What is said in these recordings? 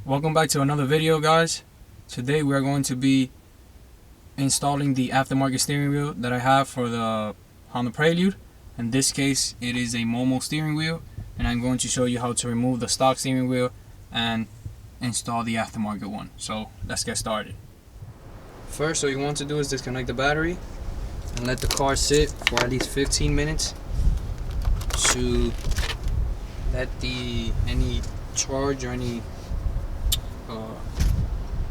Welcome back to another video, guys. Today we are going to be installing the aftermarket steering wheel that I have for the Honda Prelude. In this case it is a Momo steering wheel, and I'm going to show you how to remove the stock steering wheel and install the aftermarket one. So let's get started. First, what you want to do is disconnect the battery and let the car sit for at least 15 minutes to let any charge or any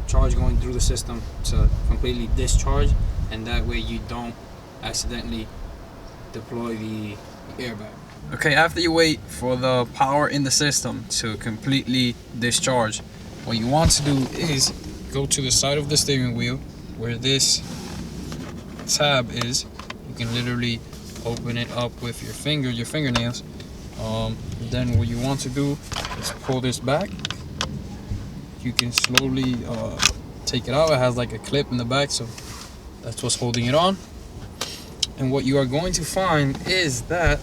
charge going through the system to completely discharge, and that way you don't accidentally deploy the airbag. Okay, after you wait for the power in the system to completely discharge, what you want to do is go to the side of the steering wheel where this tab is. You can literally open it up with your fingernails. Then what you want to do is pull this back. You can slowly take it out. It has like a clip in the back, so that's what's holding it on. And what you are going to find is that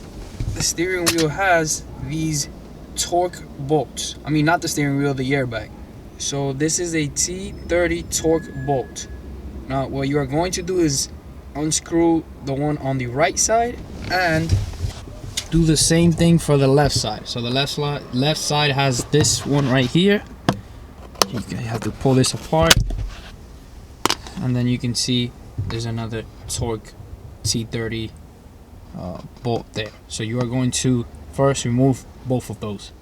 the steering wheel has these torque bolts. I mean, not the steering wheel, the airbag. So this is a T30 torque bolt. Now what you are going to do is unscrew the one on the right side and do the same thing for the left side. So the left side has this one right here. You have to pull this apart, and then you can see there's another torque T30 bolt there. So you are going to first remove both of those.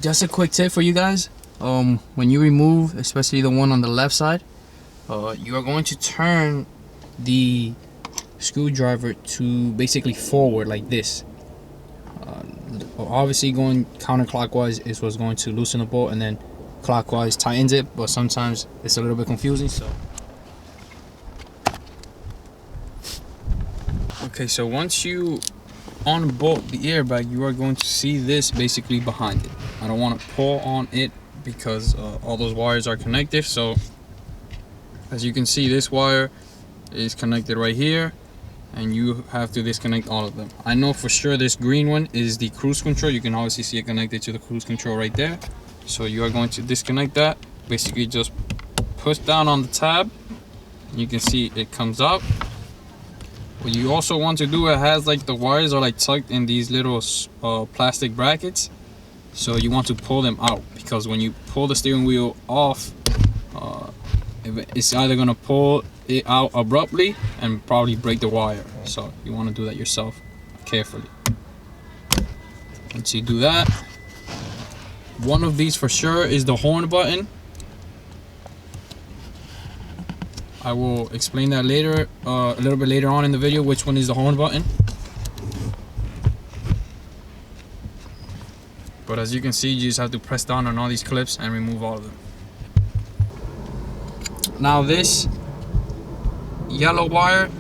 Just a quick tip for you guys, when you remove, especially the one on the left side, you are going to turn the screwdriver to basically forward like this. Obviously going counterclockwise is what's going to loosen the bolt, and then clockwise tightens it, but sometimes it's a little bit confusing. So okay, so once you unbolt the airbag, you are going to see this basically behind it. I don't want to pull on it because all those wires are connected. So as you can see, this wire is connected right here, and you have to disconnect all of them. I know for sure this green one is the cruise control. You can obviously see it connected to the cruise control right there. So you are going to disconnect that. Basically just push down on the tab, and you can see it comes up. What you also want to do, it has like the wires are like tucked in these little plastic brackets. So you want to pull them out, because when you pull the steering wheel off, it's either gonna pull it out abruptly and probably break the wire. So you want to do that yourself carefully. Once you do that, one of these for sure is the horn button. I will explain that later, a little bit later on in the video, which one is the horn button. But as you can see, you just have to press down on all these clips and remove all of them. Now this yellow wire,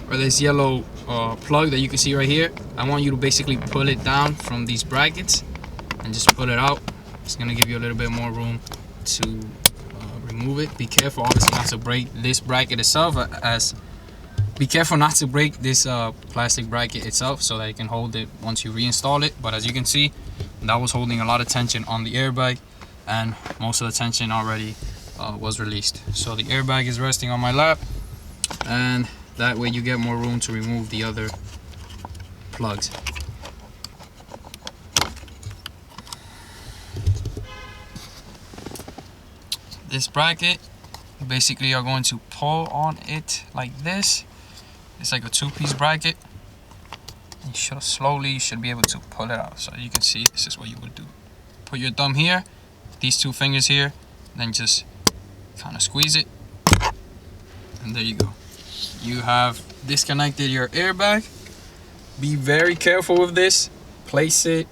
or this yellow plug that you can see right here, I want you to basically pull it down from these brackets and just pull it out. It's gonna give you a little bit more room to remove it. Be careful obviously not to break this bracket itself, be careful not to break this plastic bracket itself, so that it can hold it once you reinstall it. But as you can see, that was holding a lot of tension on the airbag, and most of the tension already was released. So the airbag is resting on my lap, and that way you get more room to remove the other plugs. This bracket, you basically are going to pull on it like this. It's like a two-piece bracket. You should be able to pull it out. So you can see, this is what you would do. Put your thumb here, these two fingers here, then just kind of squeeze it, and there you go. You have disconnected your airbag. Be very careful with this. Place it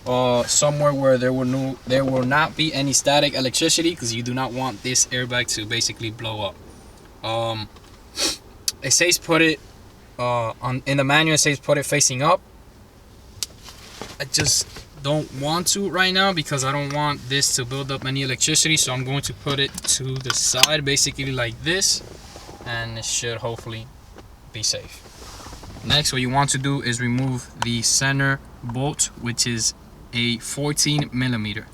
somewhere where there will not be any static electricity, because you do not want this airbag to basically blow up. It says put it in the manual, it says put it facing up. I just don't want to right now because I don't want this to build up any electricity, so I'm going to put it to the side basically like this, and it should hopefully be safe. Next, what you want to do is remove the center bolt, which is a 14 millimeter.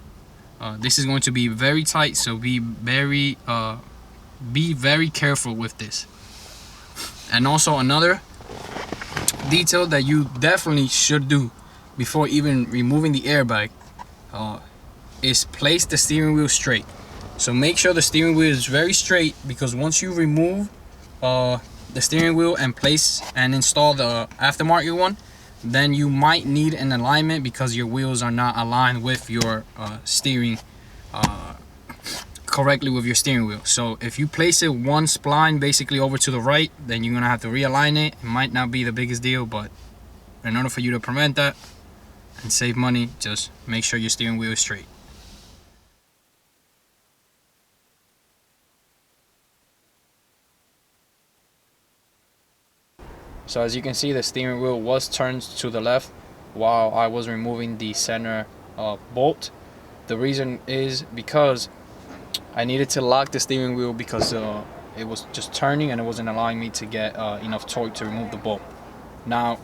This is going to be very tight, so be very careful with this. And also another detail that you definitely should do before even removing the airbag is place the steering wheel straight. So make sure the steering wheel is very straight, because once you remove the steering wheel and place and install the aftermarket one, then you might need an alignment because your wheels are not aligned with your steering correctly with your steering wheel. So if you place it one spline basically over to the right, then you're gonna have to realign it. It might not be the biggest deal, but in order for you to prevent that and save money, just make sure your steering wheel is straight. So as you can see, the steering wheel was turned to the left while I was removing the center bolt. The reason is because I needed to lock the steering wheel because it was just turning and it wasn't allowing me to get enough torque to remove the bolt. Now,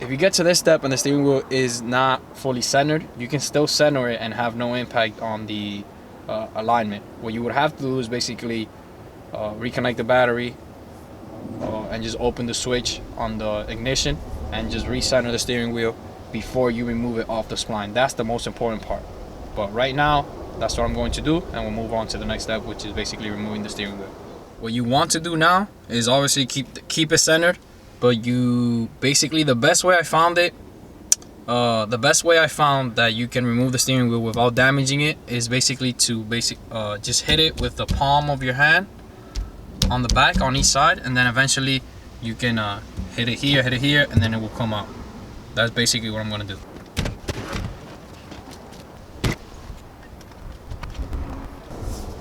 if you get to this step and the steering wheel is not fully centered, you can still center it and have no impact on the alignment. What you would have to do is basically reconnect the battery and just open the switch on the ignition and just recenter the steering wheel before you remove it off the spline. That's the most important part. But right now, that's what I'm going to do, and we'll move on to the next step, which is basically removing the steering wheel. What you want to do now is obviously keep it centered, but you basically, the best way I found that you can remove the steering wheel without damaging it is basically to just hit it with the palm of your hand on the back on each side, and then eventually you can hit it here, and then it will come out. That's basically what I'm going to do.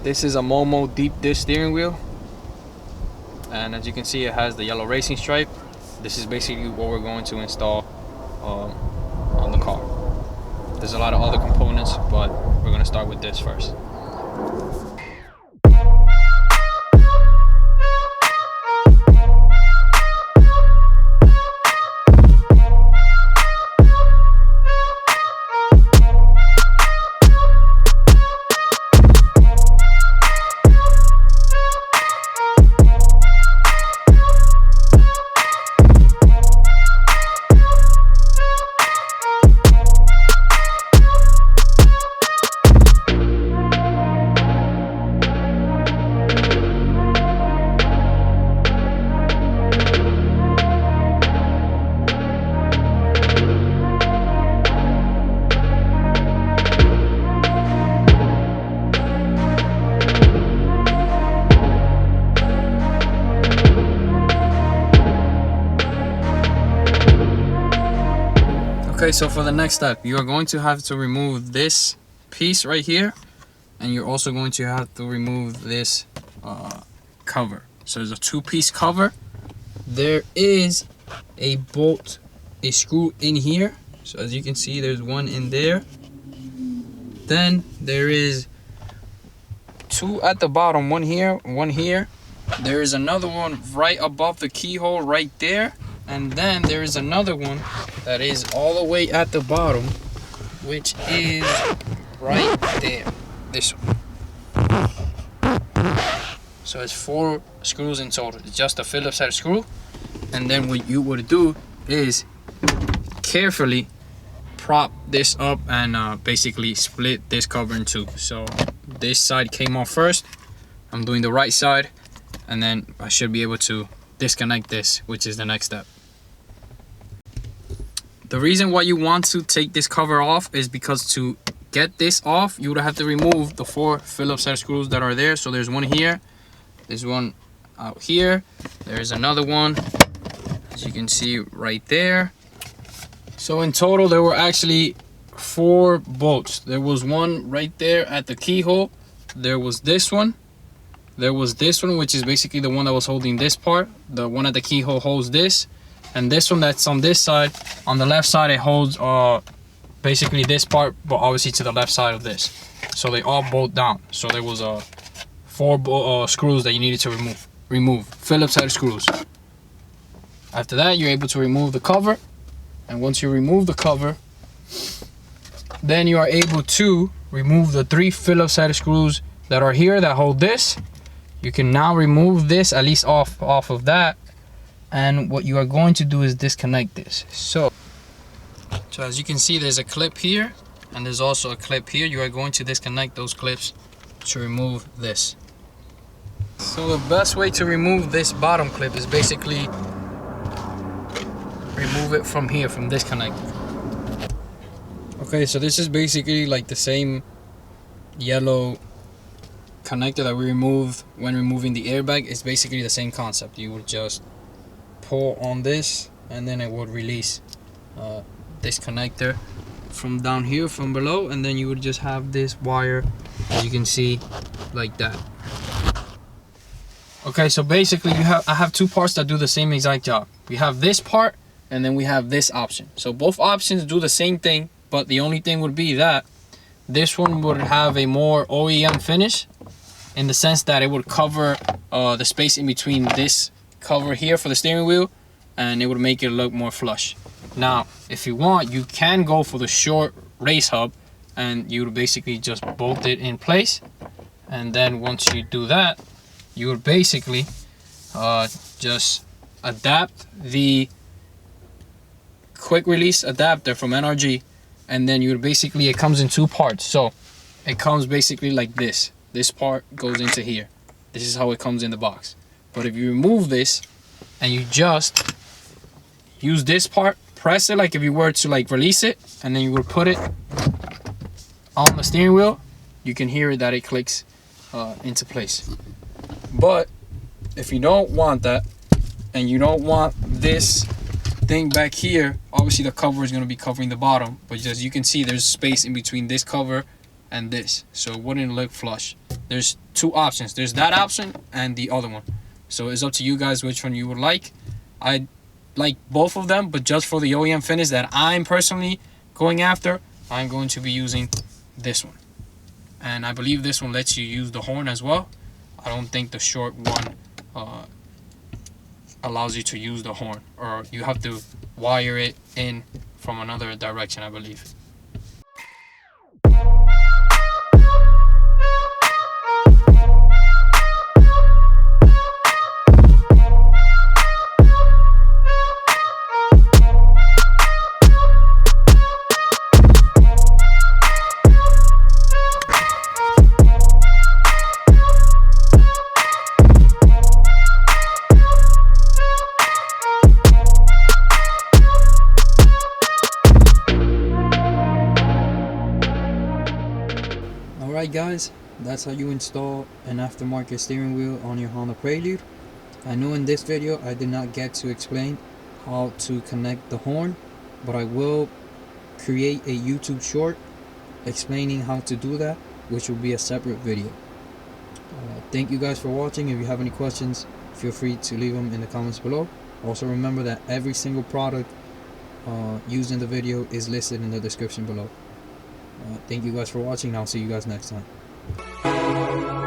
This is a Momo deep dish steering wheel, and as you can see, it has the yellow racing stripe. This is basically what we're going to install on the car. There's a lot of other components, but we're going to start with this first. Okay, so for the next step, you are going to have to remove this piece right here, and you're also going to have to remove this cover. So there's a two-piece cover. There is a bolt, a screw in here. So as you can see, there's one in there. Then there is two at the bottom, one here, one here. There is another one right above the keyhole right there. And then there is another one that is all the way at the bottom, which is right there. This one. So it's 4 screws in total. It's just a Phillips head screw. And then what you would do is carefully prop this up and basically split this cover in two. So this side came off first. I'm doing the right side, and then I should be able to disconnect this, which is the next step. The reason why you want to take this cover off is because to get this off, you would have to remove the 4 Phillips head screws that are there. So there's one here, there's one out here, there's another one, as you can see right there. So in total, there were actually 4 bolts. There was one right there at the keyhole. There was this one. There was this one, which is basically the one that was holding this part. The one at the keyhole holds this. And this one that's on this side, on the left side, it holds basically this part, but obviously to the left side of this. So they all bolt down. So there was 4 screws that you needed to remove. Phillips head screws. After that, you're able to remove the cover, and once you remove the cover, then you are able to remove the 3 Phillips head screws that are here that hold this. You can now remove this, at least off of that, and what you are going to do is disconnect this. So as you can see, there's a clip here and there's also a clip here. You are going to disconnect those clips to remove this. So the best way to remove this bottom clip is basically remove it from here, from this connector. Okay, so this is basically like the same yellow connector that we removed when removing the airbag. It's basically the same concept. You would just pull on this and then it would release this connector from down here, from below, and then you would just have this wire, as you can see, like that. Okay, so basically I have 2 parts that do the same exact job. We have this part and then we have this option. So both options do the same thing, but the only thing would be that this one would have a more OEM finish, in the sense that it would cover the space in between this cover here for the steering wheel, and it would make it look more flush. Now, if you want, you can go for the short race hub, and you would basically just bolt it in place, and then once you do that, you would basically just adapt the quick release adapter from NRG, and then you would basically, it comes in 2 parts. So it comes basically like this. This part goes into here. This is how it comes in the box. But if you remove this and you just use this part, press it like if you were to like release it, and then you would put it on the steering wheel, you can hear that it clicks into place. But if you don't want that, and you don't want this thing back here, obviously the cover is going to be covering the bottom, but as you can see, there's space in between this cover and this, so it wouldn't look flush. There's 2 options. There's that option and the other one, so it's up to you guys which one you would like. I like both of them, but just for the OEM finish that I'm personally going after, I'm going to be using this one, and I believe this one lets you use the horn as well. I don't think the short one allows you to use the horn, or you have to wire it in from another direction, I believe. Alright guys, that's how you install an aftermarket steering wheel on your Honda Prelude. I know in this video I did not get to explain how to connect the horn, but I will create a YouTube short explaining how to do that, which will be a separate video. Thank you guys for watching. If you have any questions, feel free to leave them in the comments below. Also remember that every single product used in the video is listed in the description below. Thank you guys for watching, and I'll see you guys next time.